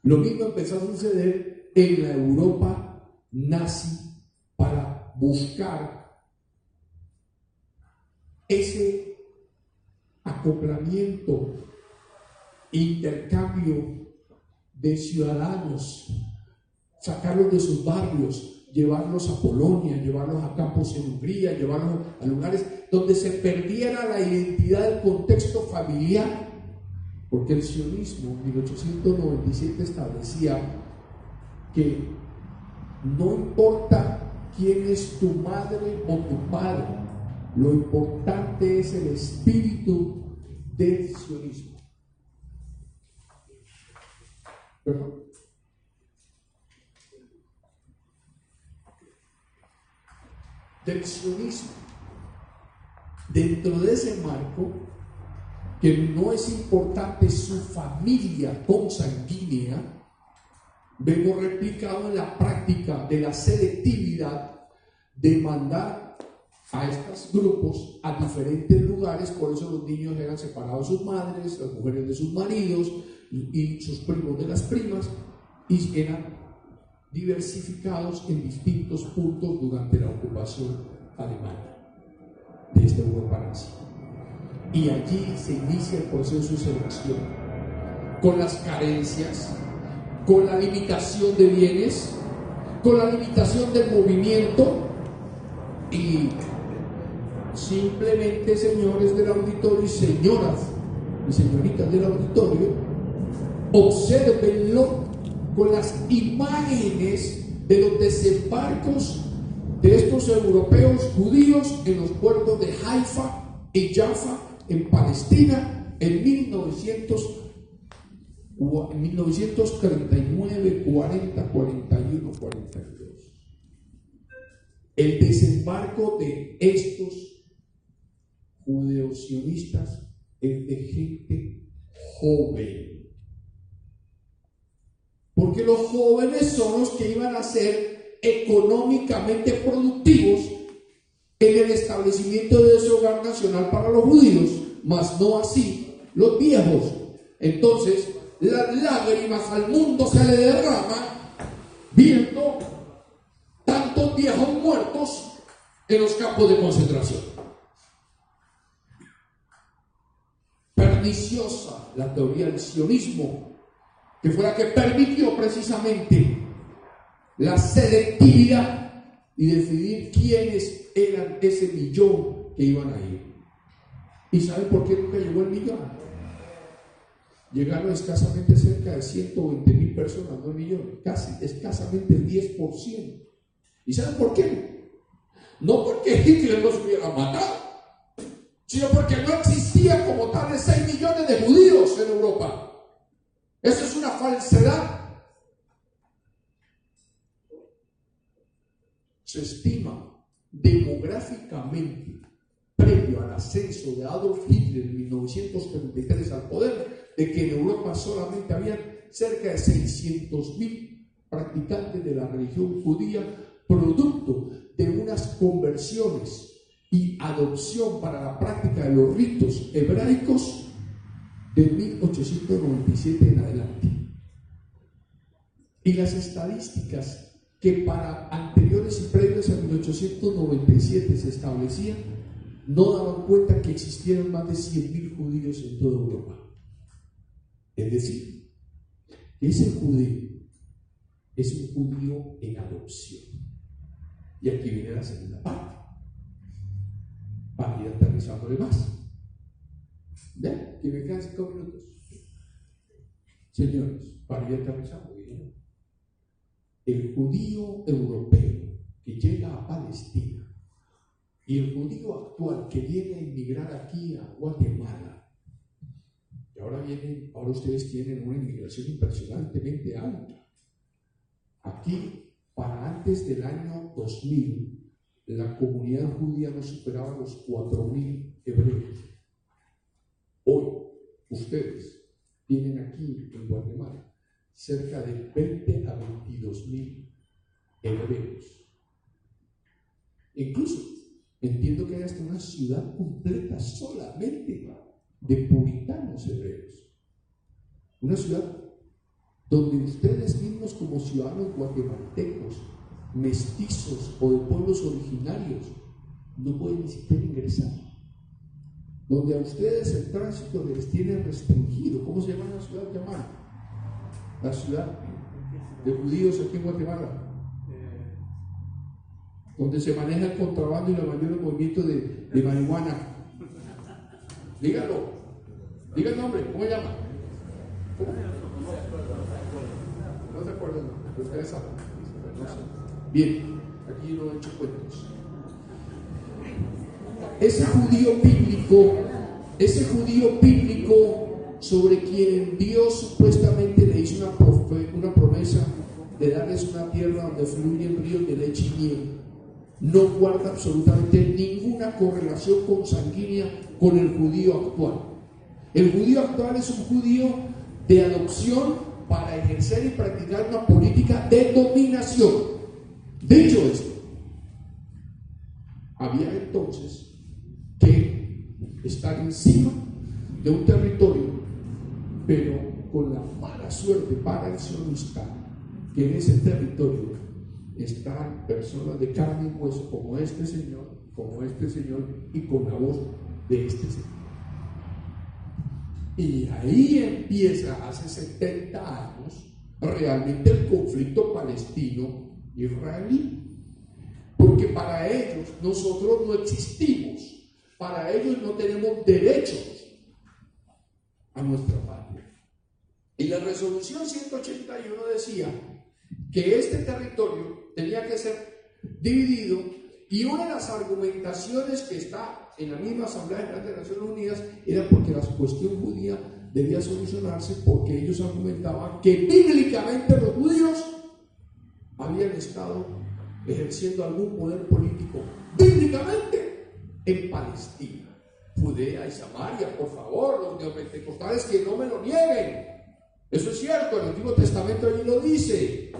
Lo mismo empezó a suceder en la Europa nazi para buscar ese acoplamiento, intercambio de ciudadanos, sacarlos de sus barrios, llevarlos a Polonia, llevarlos a campos en Hungría, llevarlos a lugares donde se perdiera la identidad del contexto familiar, porque el sionismo en 1897 establecía que no importa quién es tu madre o tu padre, lo importante es el espíritu del sionismo. ¿Perdón? Del sionismo. Dentro de ese marco, que no es importante su familia consanguínea, vemos replicado en la práctica de la selectividad de mandar a estos grupos a diferentes lugares. Por eso los niños eran separados de sus madres, las mujeres de sus maridos y sus primos de las primas, y eran diversificados en distintos puntos durante la ocupación alemana de esta Europa nazi. Y allí se inicia el proceso de selección, con las carencias, con la limitación de bienes, con la limitación del movimiento. Y simplemente, señores del auditorio y señoras y señoritas del auditorio, obsérvenlo con las imágenes de los desembarcos de estos europeos judíos en los puertos de Haifa, y Jaffa en Palestina en 1939, 40, 41, 42. El desembarco de estos judeosionistas es de gente joven, porque los jóvenes son los que iban a ser económicamente productivos en el establecimiento de ese hogar nacional para los judíos, mas no así los viejos. Entonces las lágrimas al mundo se le derraman viendo tantos viejos muertos en los campos de concentración. Perniciosa la teoría del sionismo, que fue la que permitió precisamente la selectividad y decidir quiénes eran ese millón que iban a ir. ¿Y saben por qué nunca llegó el millón? Llegaron escasamente cerca de 120,000 personas, no el millón, casi escasamente el 10%. ¿Y saben por qué? No porque Hitler los hubiera matado, sino porque no existían como tales 6 millones de judíos en Europa. Eso es una falsedad. Se estima demográficamente, previo al ascenso de Adolf Hitler en 1933 al poder, de que en Europa solamente habían cerca de 600,000 practicantes de la religión judía, producto de unas conversiones y adopción para la práctica de los ritos hebraicos de 1897 en adelante. Y las estadísticas que para anteriores y previos a 1897 se establecían no daban cuenta que existieran más de 100,000 judíos en toda Europa. Es decir, ese judío es un judío en adopción. Y aquí viene la segunda parte, para ir aterrizándole más. ¿Ven? Que me quedan 5 minutos. Señores, para ir aterrizando bien. El judío europeo que llega a Palestina y el judío actual que viene a inmigrar aquí a Guatemala, y ahora ustedes tienen una inmigración impresionantemente alta. Aquí, para antes del año 2000, la comunidad judía no superaba los 4,000 hebreos. Hoy, ustedes tienen aquí en Guatemala cerca de 20 a 22,000 hebreos. Incluso entiendo que hay hasta una ciudad completa solamente de puritanos hebreos. Una ciudad donde ustedes mismos como ciudadanos guatemaltecos, mestizos o de pueblos originarios no pueden ni siquiera ingresar. Donde a ustedes el tránsito les tiene restringido. ¿Cómo se llama la ciudad llamada? La ciudad de judíos aquí en Guatemala, donde se maneja el contrabando y el mayor movimiento de marihuana. Dígalo, diga el nombre, ¿cómo se llama? ¿Cómo? No se acuerdan, pero ustedes saben. Bien, aquí no he hecho cuentos. Ese judío bíblico sobre quien Dios supuestamente le hizo una promesa de darles una tierra donde fluyen ríos de leche y miel, no guarda absolutamente ninguna correlación consanguínea con el judío actual. El judío actual es un judío de adopción para ejercer y practicar una política de dominación. Dicho esto, había entonces que estar encima de un territorio, pero con la mala suerte para el sionista que en ese territorio están personas de carne y hueso como este señor y con la voz de este señor. Y ahí empieza hace 70 años realmente el conflicto palestino-israelí, porque para ellos nosotros no existimos, para ellos no tenemos derechos a nuestra patria. Y la resolución 181 decía que este territorio tenía que ser dividido Y una de las argumentaciones que está en la misma Asamblea General de Naciones Unidas era porque la cuestión judía debía solucionarse, porque ellos argumentaban que bíblicamente los judíos habían estado ejerciendo algún poder político bíblicamente en Palestina, Judea y Samaria. Por favor, los neopentecostales que no me lo nieguen, eso es cierto, el Antiguo Testamento allí lo dice.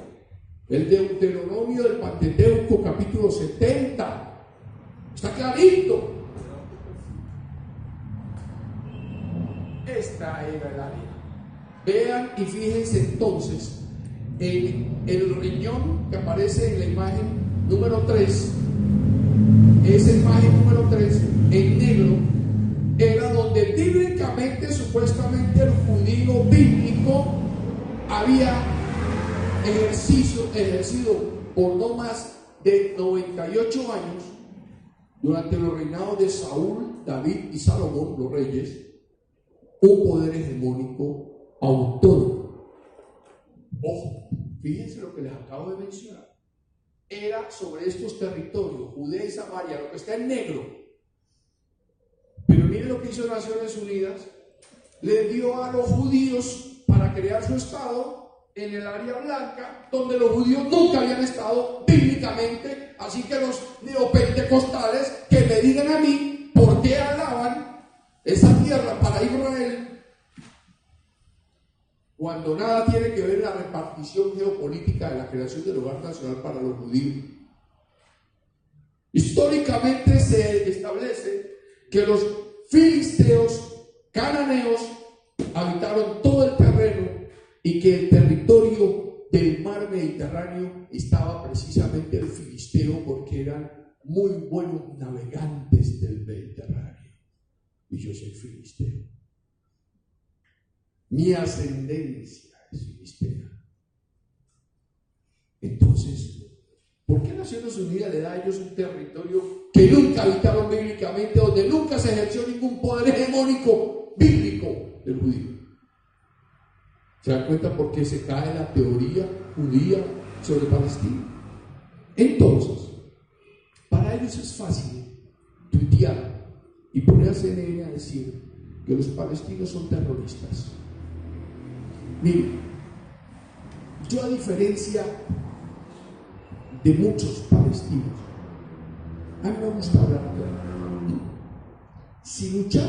El Deuteronomio del Pentateuco, capítulo 70, está clarito. Esta era el área. Vean y fíjense entonces en el riñón que aparece en la imagen número 3. Esa imagen número 3 en negro era donde bíblicamente, supuestamente, el judío bíblico había ejercido por no más de 98 años, durante los reinados de Saúl, David y Salomón, los reyes, un poder hegemónico autónomo. Ojo, fíjense lo que les acabo de mencionar. Era sobre estos territorios, Judea y Samaria, lo que está en negro. Pero miren lo que hizo Naciones Unidas. Le dio a los judíos para crear su estado en el área blanca, donde los judíos nunca habían estado bíblicamente. Así que los neopentecostales que me digan a mí por qué alaban esa tierra para Israel, cuando nada tiene que ver la repartición geopolítica de la creación del hogar nacional para los judíos. Históricamente se establece que los filisteos, cananeos, habitaron todo el terreno y que el territorio del mar Mediterráneo estaba precisamente el filisteo, porque eran muy buenos navegantes del Mediterráneo. Y yo soy filisteo. Mi ascendencia es filistea. Entonces, ¿por qué Naciones Unidas le da a ellos un territorio que nunca habitaron bíblicamente, donde nunca se ejerció ningún poder hegemónico bíblico del judío? ¿Se dan cuenta por qué se cae la teoría judía sobre Palestina? Entonces, para ellos es fácil tuitear y poner a CNN a decir que los palestinos son terroristas. Miren, yo, a diferencia de muchos palestinos, a mí me gusta hablar claro. Si luchar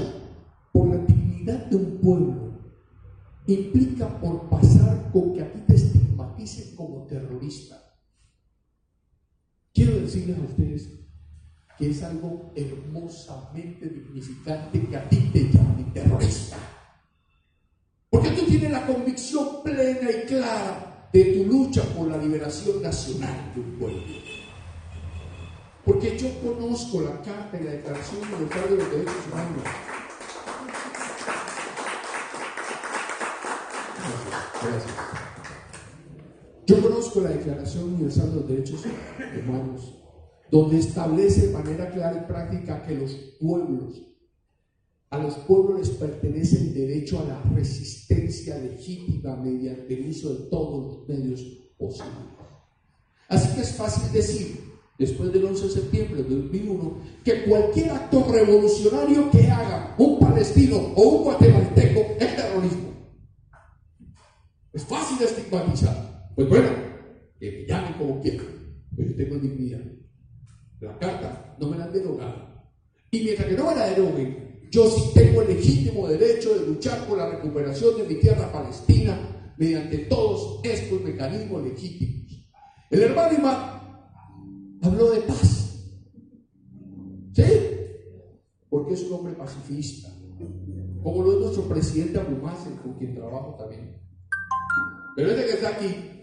por la dignidad de un pueblo implica por pasar con que a ti te estigmaticen como terrorista, quiero decirles a ustedes que es algo hermosamente dignificante que a ti te llamen terrorista, porque tú tienes la convicción plena y clara de tu lucha por la liberación nacional de un pueblo. Porque yo conozco la Carta y la Declaración Universal de los Derechos Humanos. Gracias. Yo conozco la Declaración Universal de los Derechos Humanos, donde establece de manera clara y práctica que a los pueblos les pertenece el derecho a la resistencia legítima mediante el uso de todos los medios posibles. Así que es fácil decir, después del 11 de septiembre de 2001, que cualquier acto revolucionario que haga un palestino o un guatemalteco es terrorismo. Es fácil estigmatizar. Pues bueno, que me llamen como quieran, pero yo tengo dignidad. La carta no me la han derogado. Y mientras que no me la deroguen, yo sí tengo el legítimo derecho de luchar por la recuperación de mi tierra palestina mediante todos estos mecanismos legítimos. El hermano Imad habló de paz. ¿Sí? Porque es un hombre pacifista, como lo es nuestro presidente Abu Mazen, con quien trabajo también. Pero este que está aquí